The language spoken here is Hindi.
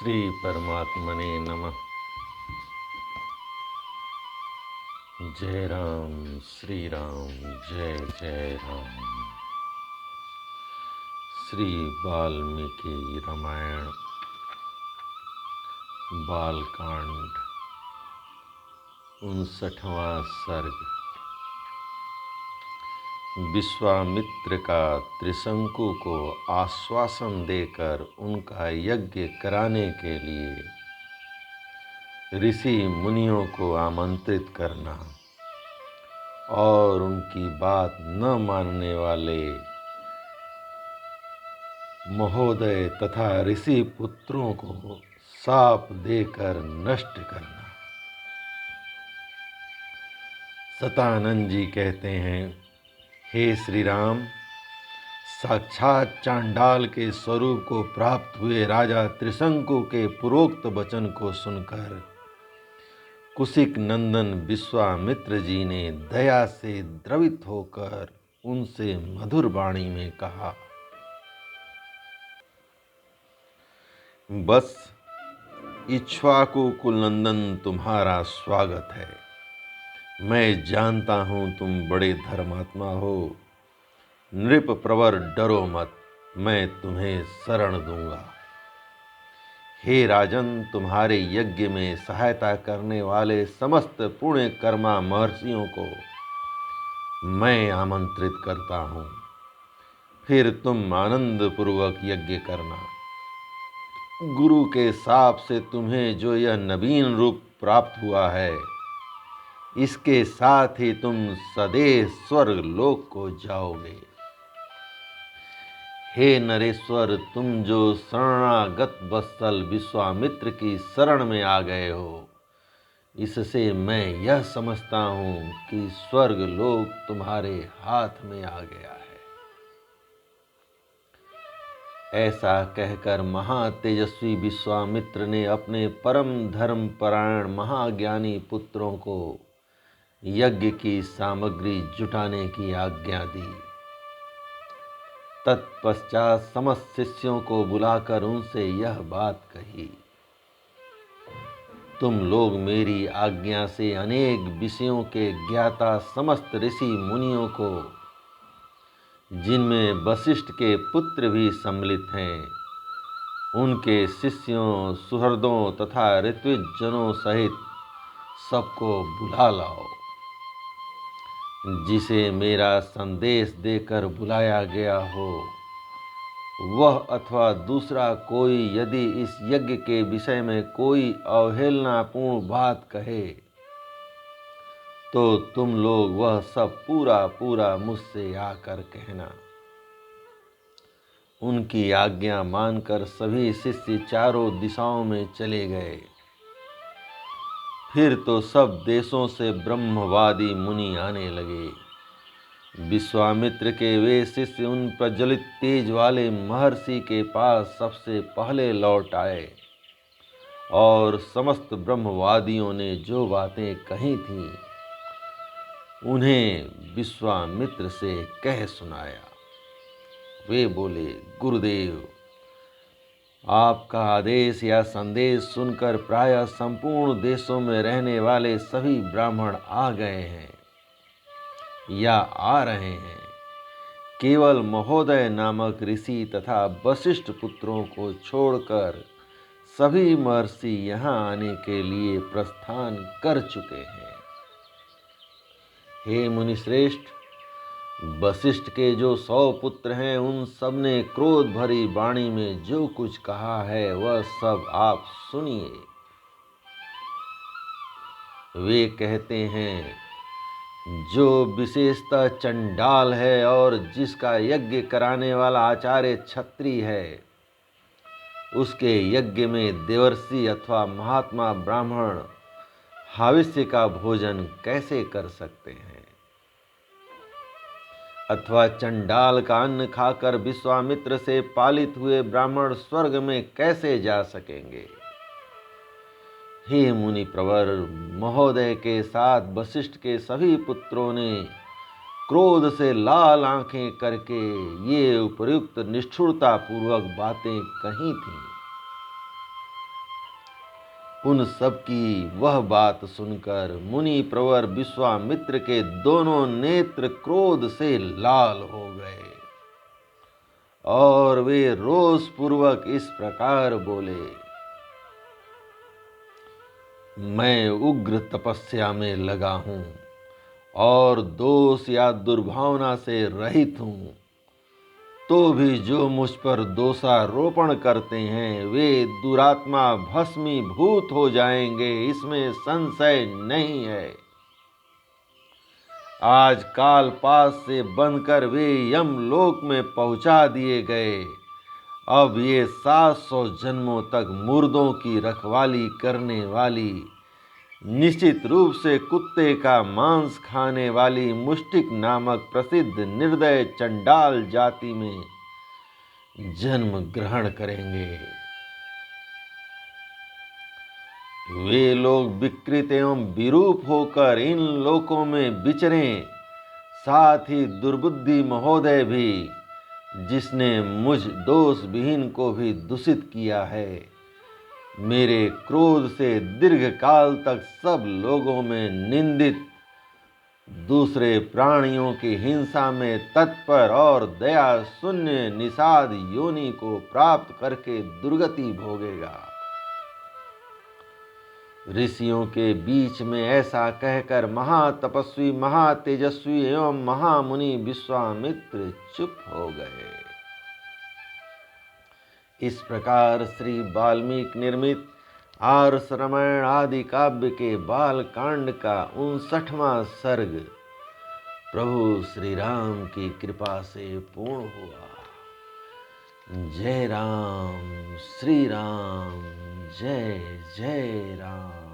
श्री परमात्मने नमः। जय राम श्री राम जय जय राम। श्री वाल्मीकि रामायण बालकांड 59वां सर्ग। विश्वामित्र का त्रिशंकु को आश्वासन देकर उनका यज्ञ कराने के लिए ऋषि मुनियों को आमंत्रित करना और उनकी बात न मानने वाले महोदय तथा ऋषि पुत्रों को शाप देकर नष्ट करना। सतानंद जी कहते हैं, हे श्री राम, साक्षात चांडाल के स्वरूप को प्राप्त हुए राजा त्रिशंकु के पूर्वोक्त वचन को सुनकर कुशिक नंदन विश्वामित्र जी ने दया से द्रवित होकर उनसे मधुर वाणी में कहा, बस इक्ष्वाकु कुलनंदन, तुम्हारा स्वागत है। मैं जानता हूँ तुम बड़े धर्मात्मा हो। नृप प्रवर, डरो मत, मैं तुम्हें शरण दूंगा। हे राजन, तुम्हारे यज्ञ में सहायता करने वाले समस्त पुण्य कर्मा महर्षियों को मैं आमंत्रित करता हूँ। फिर तुम आनंद पूर्वक यज्ञ करना। गुरु के शाप से तुम्हें जो यह नवीन रूप प्राप्त हुआ है, इसके साथ ही तुम सदैव स्वर्ग लोक को जाओगे। हे नरेश्वर, तुम जो शरणागत वत्सल विश्वामित्र की शरण में आ गए हो, इससे मैं यह समझता हूँ कि स्वर्ग लोक तुम्हारे हाथ में आ गया है। ऐसा कहकर महातेजस्वी विश्वामित्र ने अपने परम धर्म परायण महाज्ञानी पुत्रों को यज्ञ की सामग्री जुटाने की आज्ञा दी। तत्पश्चात समस्त शिष्यों को बुलाकर उनसे यह बात कही, तुम लोग मेरी आज्ञा से अनेक विषयों के ज्ञाता समस्त ऋषि मुनियों को, जिनमें वशिष्ठ के पुत्र भी सम्मिलित हैं, उनके शिष्यों, सुहृदों तथा ऋत्विजजनों सहित सबको बुला लाओ। जिसे मेरा संदेश देकर बुलाया गया हो, वह अथवा दूसरा कोई यदि इस यज्ञ के विषय में कोई अवहेलनापूर्ण बात कहे, तो तुम लोग वह सब पूरा पूरा मुझसे आकर कहना। उनकी आज्ञा मानकर सभी शिष्य चारों दिशाओं में चले गए। फिर तो सब देशों से ब्रह्मवादी मुनि आने लगे। विश्वामित्र के वे शिष्य उन प्रज्वलित तेज वाले महर्षि के पास सबसे पहले लौट आए और समस्त ब्रह्मवादियों ने जो बातें कही थीं, उन्हें विश्वामित्र से कह सुनाया। वे बोले, गुरुदेव, आपका आदेश या संदेश सुनकर प्रायः संपूर्ण देशों में रहने वाले सभी ब्राह्मण आ गए हैं या आ रहे हैं। केवल महोदय नामक ऋषि तथा वशिष्ठ पुत्रों को छोड़कर सभी महर्षि यहाँ आने के लिए प्रस्थान कर चुके हैं। हे मुनिश्रेष्ठ, वशिष्ठ के जो 100 पुत्र हैं, उन सब ने क्रोध भरी वाणी में जो कुछ कहा है, वह सब आप सुनिए। वे कहते हैं, जो विशेषतः चंडाल है और जिसका यज्ञ कराने वाला आचार्य क्षत्रिय है, उसके यज्ञ में देवर्षि अथवा महात्मा ब्राह्मण हविष्य का भोजन कैसे कर सकते हैं? अथवा चंडाल का अन्न खाकर विश्वामित्र से पालित हुए ब्राह्मण स्वर्ग में कैसे जा सकेंगे? हे मुनि प्रवर, महोदय के साथ वशिष्ठ के सभी पुत्रों ने क्रोध से लाल आंखें करके ये उपर्युक्त निष्ठुरता पूर्वक बातें कही थीं। उन सब की वह बात सुनकर मुनि प्रवर विश्वामित्र के दोनों नेत्र क्रोध से लाल हो गए और वे रोष पूर्वक इस प्रकार बोले, मैं उग्र तपस्या में लगा हूं और दोष या दुर्भावना से रहित हूं, तो भी जो मुझ पर दोषारोपण करते हैं वे दुरात्मा भस्मीभूत हो जाएंगे, इसमें संशय नहीं है। आज काल पास से बनकर वे यमलोक में पहुंचा दिए गए। अब ये 700 जन्मों तक मुर्दों की रखवाली करने वाली, निश्चित रूप से कुत्ते का मांस खाने वाली मुष्टिक नामक प्रसिद्ध निर्दय चंडाल जाति में जन्म ग्रहण करेंगे। वे लोग विकृत एवं विरूप होकर इन लोकों में विचरें, साथ ही दुर्बुद्धि महोदय भी, जिसने मुझ दोष विहीन को भी दूषित किया है, मेरे क्रोध से दीर्घ काल तक सब लोगों में निंदित, दूसरे प्राणियों की हिंसा में तत्पर और दया शून्य निषाद योनि को प्राप्त करके दुर्गति भोगेगा। ऋषियों के बीच में ऐसा कहकर महातपस्वी, महातेजस्वी एवं महामुनि विश्वामित्र चुप हो गए। इस प्रकार श्री वाल्मीकि निर्मित आर्ष रामायण आदि काव्य के बाल कांड का 59वां सर्ग प्रभु श्री राम की कृपा से पूर्ण हुआ। जय राम, श्री राम, जय जय राम।